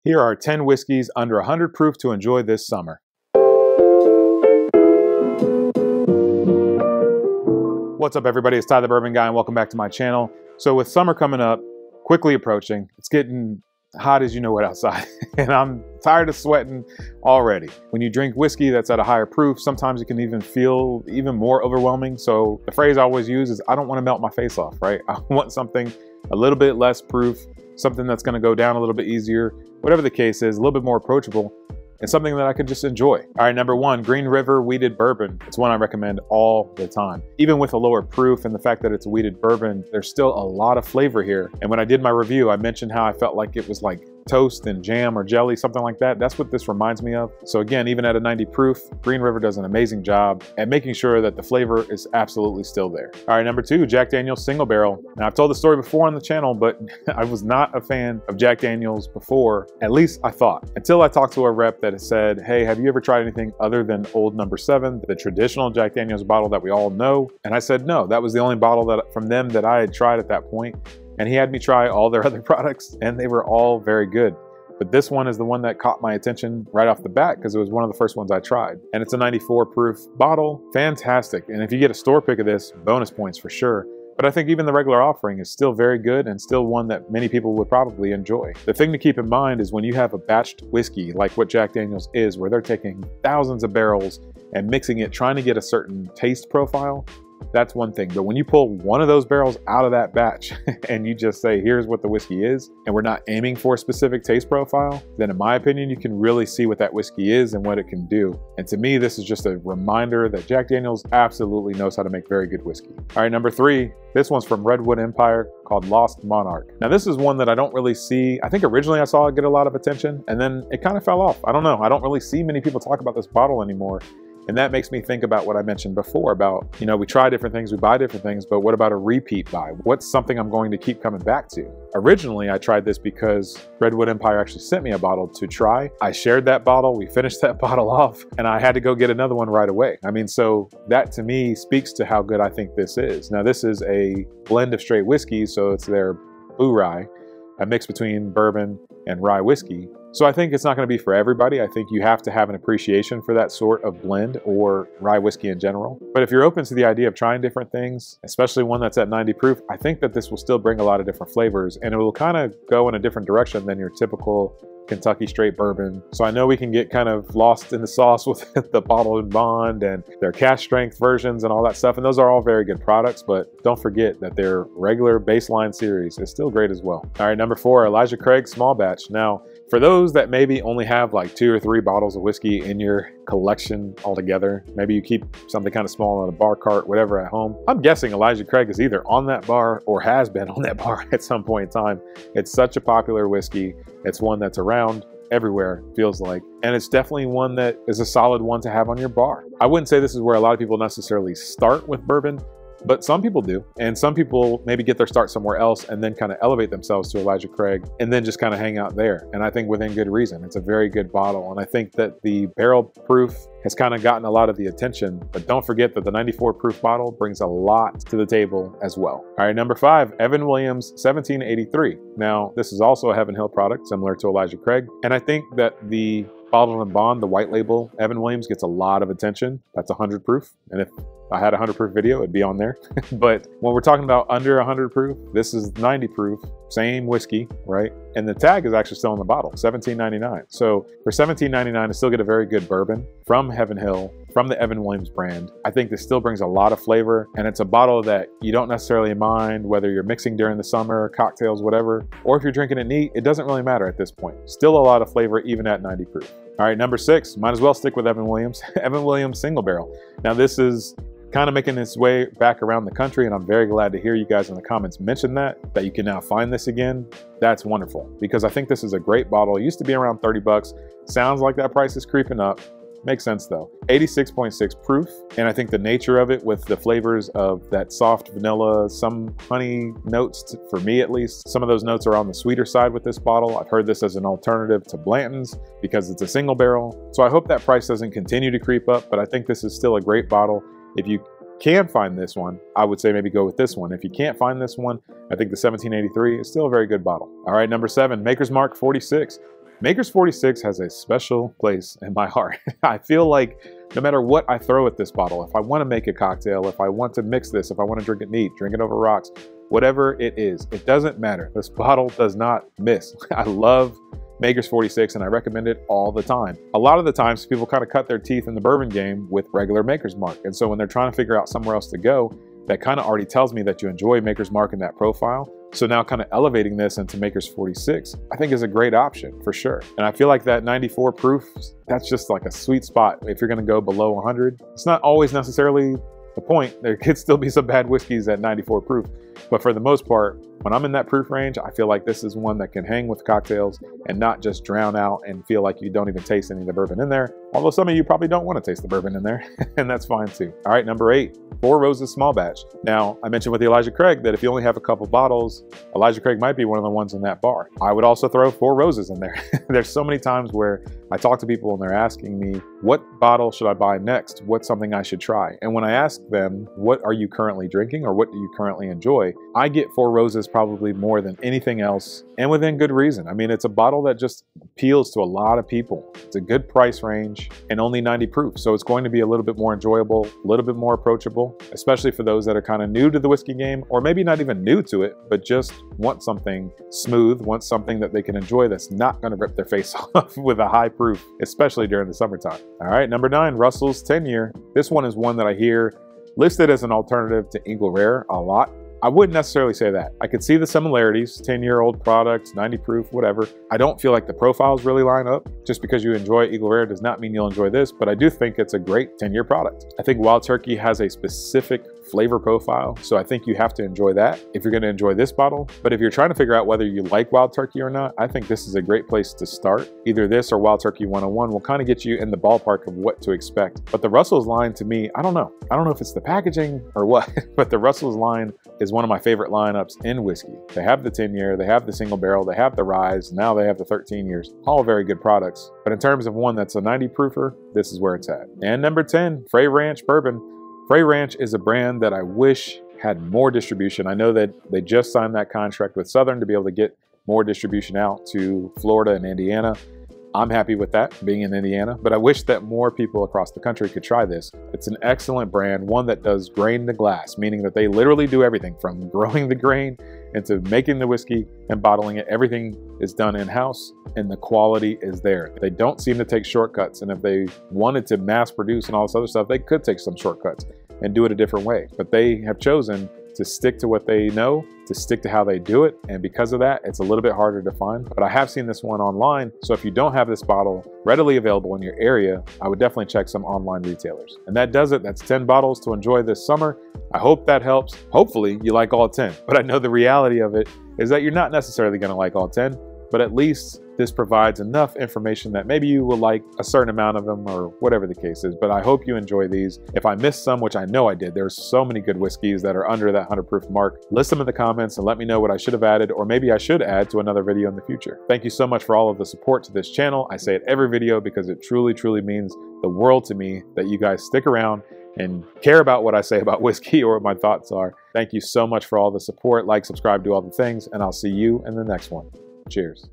Here are 10 whiskeys under 100 proof to enjoy this summer. What's up everybody, it's Ty the Bourbon Guy and welcome back to my channel. So with summer coming up, quickly approaching, it's getting hot as you know what outside and I'm tired of sweating already. When you drink whiskey that's at a higher proof, sometimes it can even feel even more overwhelming. So the phrase I always use is I don't want to melt my face off, right? I want something a little bit less proof, something that's going to go down a little bit easier, whatever the case is, a little bit more approachable, and something that I could just enjoy. All right, number one, Green River Wheated Bourbon. It's one I recommend all the time. Even with a lower proof and the fact that it's a wheated bourbon, there's still a lot of flavor here. And when I did my review, I mentioned how I felt like it was like toast and jam or jelly, something like that. That's what this reminds me of. So again, even at a 90 proof, Green River does an amazing job at making sure that the flavor is absolutely still there. All right, number two, Jack Daniel's Single Barrel. Now I've told the story before on the channel, but I was not a fan of Jack Daniel's before, at least I thought, until I talked to a rep that said, hey, have you ever tried anything other than Old Number 7, the traditional Jack Daniel's bottle that we all know? And I said, no, that was the only bottle that from them that I had tried at that point. And he had me try all their other products and they were all very good. But this one is the one that caught my attention right off the bat because it was one of the first ones I tried. And it's a 94 proof bottle, fantastic. And if you get a store pick of this, bonus points for sure. But I think even the regular offering is still very good and still one that many people would probably enjoy. The thing to keep in mind is when you have a batched whiskey like what Jack Daniel's is, where they're taking thousands of barrels and mixing it, trying to get a certain taste profile, that's one thing. But when you pull one of those barrels out of that batch and you just say, here's what the whiskey is, and we're not aiming for a specific taste profile, then in my opinion, you can really see what that whiskey is and what it can do. And to me, this is just a reminder that Jack Daniel's absolutely knows how to make very good whiskey. All right, number three, this one's from Redwood Empire called Lost Monarch. Now this is one that I don't really see. I think originally I saw it get a lot of attention and then it kind of fell off. I don't know. I don't really see many people talk about this bottle anymore. And that makes me think about what I mentioned before about, you know, we try different things, we buy different things, but what about a repeat buy? What's something I'm going to keep coming back to? Originally, I tried this because Redwood Empire actually sent me a bottle to try. I shared that bottle, we finished that bottle off, and I had to go get another one right away. I mean, so that to me speaks to how good I think this is. Now, this is a blend of straight whiskey, so it's their blue rye, a mix between bourbon and rye whiskey. So I think it's not going to be for everybody. I think you have to have an appreciation for that sort of blend or rye whiskey in general. But if you're open to the idea of trying different things, especially one that's at 90 proof, I think that this will still bring a lot of different flavors and it will kind of go in a different direction than your typical Kentucky straight bourbon. So I know we can get kind of lost in the sauce with the bottled and bond and their cask strength versions and all that stuff. And those are all very good products, but don't forget that their regular baseline series is still great as well. All right, number four, Elijah Craig Small Batch. Now, for those that maybe only have like 2 or 3 bottles of whiskey in your collection altogether, maybe you keep something kind of small in a bar cart, whatever at home. I'm guessing Elijah Craig is either on that bar or has been on that bar at some point in time. It's such a popular whiskey. It's one that's around everywhere, feels like. And it's definitely one that is a solid one to have on your bar. I wouldn't say this is where a lot of people necessarily start with bourbon, but some people do. And some people maybe get their start somewhere else and then kind of elevate themselves to Elijah Craig and then just kind of hang out there. And I think within good reason. It's a very good bottle. And I think that the barrel proof has kind of gotten a lot of the attention, but don't forget that the 94 proof bottle brings a lot to the table as well. All right, number five, Evan Williams 1783. Now, this is also a Heaven Hill product, similar to Elijah Craig. And I think that the bottled and bond, the white label, Evan Williams gets a lot of attention. That's 100 proof. And if I had a 100 proof video, it'd be on there. But when we're talking about under 100 proof, this is 90 proof, same whiskey, right? And the tag is actually still in the bottle, $17.99. So for $17.99, I still get a very good bourbon from Heaven Hill, from the Evan Williams brand. I think this still brings a lot of flavor, and it's a bottle that you don't necessarily mind whether you're mixing during the summer, cocktails, whatever, or if you're drinking it neat, it doesn't really matter at this point. Still a lot of flavor even at 90 proof. All right, number six, might as well stick with Evan Williams. Evan Williams Single Barrel. Now this is kind of making its way back around the country, and I'm very glad to hear you guys in the comments mention that you can now find this again. That's wonderful, because I think this is a great bottle. It used to be around 30 bucks. Sounds like that price is creeping up. Makes sense though. 86.6 proof, and I think the nature of it with the flavors of that soft vanilla, some honey notes, for me at least, some of those notes are on the sweeter side with this bottle. I've heard this as an alternative to Blanton's because it's a single barrel. So I hope that price doesn't continue to creep up, but I think this is still a great bottle. If you can find this one, I would say maybe go with this one. If you can't find this one, I think the 1783 is still a very good bottle. All right, number seven, Maker's Mark 46. Maker's 46 has a special place in my heart. I feel like no matter what I throw at this bottle, if I want to make a cocktail, if I want to mix this, if I want to drink it neat, drink it over rocks, whatever it is, it doesn't matter. This bottle does not miss. I love Maker's 46 and I recommend it all the time. A lot of the times people kind of cut their teeth in the bourbon game with regular Maker's Mark. And so when they're trying to figure out somewhere else to go, that kind of already tells me that you enjoy Maker's Mark in that profile. So now kind of elevating this into Maker's 46, I think is a great option for sure. And I feel like that 94 proof, that's just like a sweet spot if you're gonna go below 100. It's not always necessarily the point. There could still be some bad whiskeys at 94 proof. But for the most part, when I'm in that proof range, I feel like this is one that can hang with cocktails and not just drown out and feel like you don't even taste any of the bourbon in there. Although some of you probably don't want to taste the bourbon in there, and that's fine too. All right, number 8, Four Roses Small Batch. Now, I mentioned with the Elijah Craig that if you only have a couple bottles, Elijah Craig might be one of the ones in that bar. I would also throw Four Roses in there. There's so many times where I talk to people and they're asking me, what bottle should I buy next? What's something I should try? And when I ask them, what are you currently drinking or what do you currently enjoy? I get Four Roses probably more than anything else, and within good reason. I mean, it's a bottle that just appeals to a lot of people. It's a good price range and only 90 proof. So it's going to be a little bit more enjoyable, a little bit more approachable, especially for those that are kind of new to the whiskey game, or maybe not even new to it, but just want something smooth, want something that they can enjoy that's not going to rip their face off with a high proof, especially during the summertime. All right, number 9, Russell's 10-year. This one is one that I hear listed as an alternative to Eagle Rare a lot. I wouldn't necessarily say that. I could see the similarities, 10-year-old product, 90 proof, whatever. I don't feel like the profiles really line up. Just because you enjoy Eagle Rare does not mean you'll enjoy this, but I do think it's a great 10-year product. I think Wild Turkey has a specific flavor profile, so I think you have to enjoy that if you're gonna enjoy this bottle. But if you're trying to figure out whether you like Wild Turkey or not, I think this is a great place to start. Either this or Wild Turkey 101 will kind of get you in the ballpark of what to expect. But the Russell's line to me, I don't know. I don't know if it's the packaging or what, but the Russell's line is one of my favorite lineups in whiskey. They have the 10-year, they have the single barrel, they have the rise, now they have the 13 years. All very good products. But in terms of one that's a 90 proofer, this is where it's at. And number 10, Frey Ranch Bourbon. Frey Ranch is a brand that I wish had more distribution. I know that they just signed that contract with Southern to be able to get more distribution out to Florida and Indiana. I'm happy with that, being in Indiana, but I wish that more people across the country could try this. It's an excellent brand, one that does grain to glass, meaning that they literally do everything from growing the grain into making the whiskey and bottling it. Everything is done in-house and the quality is there. They don't seem to take shortcuts, and if they wanted to mass produce and all this other stuff, they could take some shortcuts and do it a different way. But they have chosen to stick to what they know, to stick to how they do it. And because of that, it's a little bit harder to find. But I have seen this one online. So if you don't have this bottle readily available in your area, I would definitely check some online retailers. And that does it. That's 10 bottles to enjoy this summer. I hope that helps. Hopefully you like all 10. But I know the reality of it is that you're not necessarily gonna like all 10, but at least this provides enough information that maybe you will like a certain amount of them or whatever the case is. But I hope you enjoy these. If I missed some, which I know I did, there's so many good whiskeys that are under that 100 proof mark. List them in the comments and let me know what I should have added, or maybe I should add to another video in the future. Thank you so much for all of the support to this channel. I say it every video because it truly, truly means the world to me that you guys stick around and care about what I say about whiskey or what my thoughts are. Thank you so much for all the support. Like, subscribe, do all the things, and I'll see you in the next one. Cheers.